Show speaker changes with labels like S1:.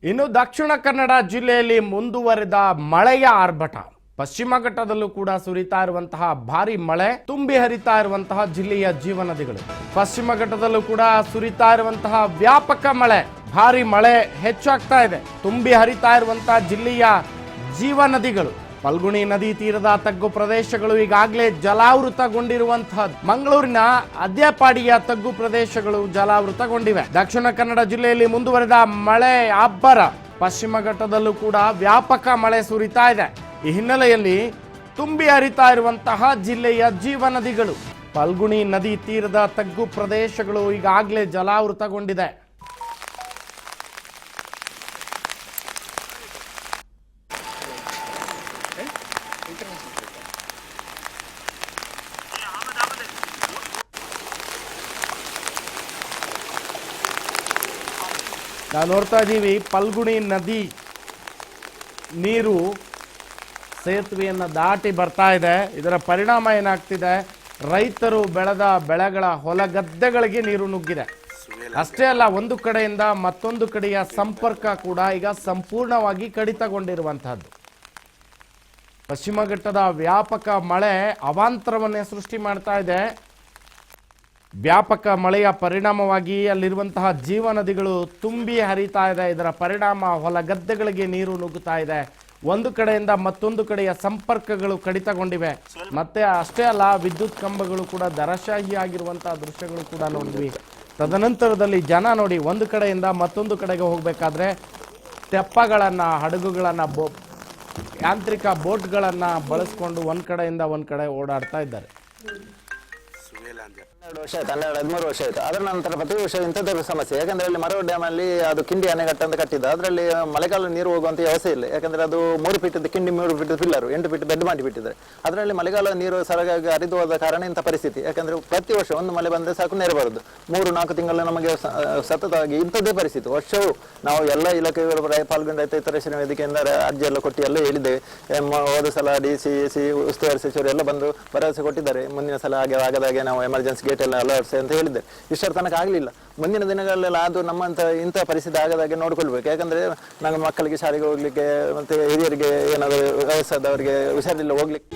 S1: ಇನ್ನು ದಕ್ಷಿಣ ಕನ್ನಡ ಜಿಲ್ಲೆಯಲ್ಲಿ ಮುಂದುವರೆದ ಮಳೆಯ ಆರ್ಭಟ. ಪಶ್ಚಿಮ ಘಟ್ಟದಲ್ಲೂ ಕೂಡ ಸುರಿತಾ ಇರುವಂತಹ ಭಾರಿ ಮಳೆ ತುಂಬಿ ಹರಿತಾ ಇರುವಂತಹ ಜಿಲ್ಲೆಯ ಜೀವನದಿಗಳು. ಪಶ್ಚಿಮ ಘಟ್ಟದಲ್ಲೂ ಕೂಡ ಸುರಿತಾ ಇರುವಂತಹ ವ್ಯಾಪಕ ಮಳೆ, ಭಾರಿ ಮಳೆ ಹೆಚ್ಚಾಗ್ತಾ ಇದೆ. ತುಂಬಿ ಹರಿತಾ ಇರುವಂತಹ ಜಿಲ್ಲೆಯ ಜೀವನದಿಗಳು. ಫಲ್ಗುಣಿ ನದಿ ತೀರದ ತಗ್ಗು ಪ್ರದೇಶಗಳು ಈಗಾಗಲೇ ಜಲಾವೃತಗೊಂಡಿರುವಂತಹ ಮಂಗಳೂರಿನ ಅದ್ಯಾಪಾಡಿಯ ತಗ್ಗು ಪ್ರದೇಶಗಳು ಜಲಾವೃತಗೊಂಡಿವೆ. ದಕ್ಷಿಣ ಕನ್ನಡ ಜಿಲ್ಲೆಯಲ್ಲಿ ಮುಂದುವರೆದ ಮಳೆ ಅಬ್ಬರ. ಪಶ್ಚಿಮ ಘಟ್ಟದಲ್ಲೂ ಕೂಡ ವ್ಯಾಪಕ ಮಳೆ ಸುರಿತಾ ಇದೆ. ಈ ಹಿನ್ನೆಲೆಯಲ್ಲಿ ತುಂಬಿ ಹರಿತಾ ಇರುವಂತಹ ಜಿಲ್ಲೆಯ ಜೀವನದಿಗಳು. ಫಲ್ಗುಣಿ ನದಿ ತೀರದ ತಗ್ಗು ಪ್ರದೇಶಗಳು ಈಗಾಗಲೇ ಜಲಾವೃತಗೊಂಡಿದೆ. ನಾವು ನೋಡ್ತಾ ಇದ್ದೀವಿ, ಫಲ್ಗುಣಿ ನದಿ ನೀರು ಸೇತುವೆಯನ್ನು ದಾಟಿ ಬರ್ತಾ ಇದೆ. ಇದರ ಪರಿಣಾಮ ಏನಾಗ್ತಿದೆ, ರೈತರು ಬೆಳೆದ ಬೆಳೆಗಳ ಹೊಲಗದ್ದೆಗಳಿಗೆ ನೀರು ನುಗ್ಗಿದೆ. ಅಷ್ಟೇ ಅಲ್ಲ, ಒಂದು ಕಡೆಯಿಂದ ಮತ್ತೊಂದು ಕಡೆಯ ಸಂಪರ್ಕ ಕೂಡ ಈಗ ಸಂಪೂರ್ಣವಾಗಿ ಕಡಿತಗೊಂಡಿರುವಂತಹದ್ದು. ಪಶ್ಚಿಮ ಘಟ್ಟದ ವ್ಯಾಪಕ ಮಳೆ ಅವಾಂತರವನ್ನೇ ಸೃಷ್ಟಿ ಮಾಡ್ತಾ ಇದೆ. ವ್ಯಾಪಕ ಮಳೆಯ ಪರಿಣಾಮವಾಗಿ ಅಲ್ಲಿರುವಂತಹ ಜೀವನದಿಗಳು ತುಂಬಿ ಹರಿತಾ ಇದೆ. ಇದರ ಪರಿಣಾಮ ಹೊಲಗದ್ದೆಗಳಿಗೆ ನೀರು ನುಗ್ಗುತ್ತಾ ಇದೆ. ಒಂದು ಕಡೆಯಿಂದ ಮತ್ತೊಂದು ಕಡೆಯ ಸಂಪರ್ಕಗಳು ಕಡಿತಗೊಂಡಿವೆ. ಮತ್ತೆ ಅಷ್ಟೇ ಅಲ್ಲ, ವಿದ್ಯುತ್ ಕಂಬಗಳು ಕೂಡ ದರಶಾಹಿ ಆಗಿರುವಂತಹ ದೃಶ್ಯಗಳು ಕೂಡ ನೋಡಿದ್ವಿ. ತದನಂತರದಲ್ಲಿ ಜನ ನೋಡಿ, ಒಂದು ಕಡೆಯಿಂದ ಮತ್ತೊಂದು ಕಡೆಗೆ ಹೋಗಬೇಕಾದ್ರೆ ತೆಪ್ಪಗಳನ್ನ, ಹಡಗುಗಳನ್ನ, ಯಾಂತ್ರಿಕ ಬೋಟ್ಗಳನ್ನ ಬಳಸ್ಕೊಂಡು ಒಂದ್ ಕಡೆಯಿಂದ ಒಂದ್ ಕಡೆ ಓಡಾಡ್ತಾ ಇದ್ದಾರೆ.
S2: 12 ವರ್ಷ ಆಯ್ತು, 13 ವರ್ಷ ಆಯ್ತು. ಅದರ ನಂತರ ಪ್ರತಿ ವರ್ಷ ಇಂಥದ್ದೇ ಸಮಸ್ಯೆ. ಯಾಕಂದ್ರೆ ಅಲ್ಲಿ ಮರವ ಡ್ಯಾಮ್ ಅಲ್ಲಿ ಅದು ಕಿಂಡಿ ಅಣೆಕಟ್ಟು ಅಂತ ಕಟ್ಟಿದ್ದು, ಅದರಲ್ಲಿ ಮಳೆಗಾಲ ನೀರು ಹೋಗುವಂತ ವ್ಯವಸ್ಥೆ ಇಲ್ಲ. ಯಾಕಂದ್ರೆ ಅದು 3 ಫೀಟ್ ಕಿಂಡಿ, 3 ಫೀಟ್ ಪಿಲ್ಲರ್, 8 ಫೀಟ್ ಬೆಡ್ ಮಾಡಿ ಬಿಟ್ಟಿದ್ದಾರೆ. ಅದರಲ್ಲಿ ಮಳೆಗಾಲ ನೀರು ಸರಗಾಗಿ ಹರಿದು ಹೋದ ಕಾರಣ ಇಂಥ ಪರಿಸ್ಥಿತಿ. ಯಾಕಂದ್ರೆ ಪ್ರತಿ ವರ್ಷ ಒಂದು ಮಳೆ ಬಂದ್ರೆ ಸಾಕು ನೆರೆ ಬರುದು. 3-4 ತಿಂಗಳು ನಮಗೆ ಸತತವಾಗಿ ಇಂಥದ್ದೇ ಪರಿಸ್ಥಿತಿ. ವರ್ಷವೂ ನಾವು ಎಲ್ಲ ಇಲಾಖೆಗಳು ಪಾಲ್ಗೊಂಡ ರೈತ ರಕ್ಷಣಾ ವೇದಿಕೆಯಿಂದ ಅರ್ಜಿ ಎಲ್ಲ ಕೊಟ್ಟು ಎಲ್ಲ ಹೇಳಿದ್ದೇವೆ. ಹೋದ ಸಲ DC ಉಸ್ತುವಾರಿ ಸಚಿವರು ಎಲ್ಲ ಬಂದು ಭರವಸೆ ಕೊಟ್ಟಿದ್ದಾರೆ, ಮುಂದಿನ ಸಲ ಹಾಗೆ ಆಗದಾಗೆ ನಾವು ಎಮರ್ಜೆನ್ಸಿ ಗೇಟ್ ಎಲ್ಲ ಅಲರ್ಟ್ಸ್ ಅಂತ ಹೇಳಿದ್ದಾರೆ. ಇಷ್ಟರ ತನಕ ಆಗಲಿಲ್ಲ. ಮುಂದಿನ ದಿನಗಳಲ್ಲೆಲ್ಲ ಅದು ನಮ್ಮಂತ ಇಂಥ ಪರಿಸ್ಥಿತಿ ಆಗದಾಗೆ ನೋಡ್ಕೊಳ್ಬೇಕು. ಯಾಕಂದ್ರೆ ನಮ್ಮ ಮಕ್ಕಳಿಗೆ ಶಾಲೆಗೆ ಹೋಗ್ಲಿಕ್ಕೆ, ಮತ್ತೆ ಹಿರಿಯರಿಗೆ ಏನಾದರೂ ವಯಸ್ಸಾದವರಿಗೆ ಹುಷಾರಿಲ್ಲ ಹೋಗ್ಲಿಕ್ಕೆ.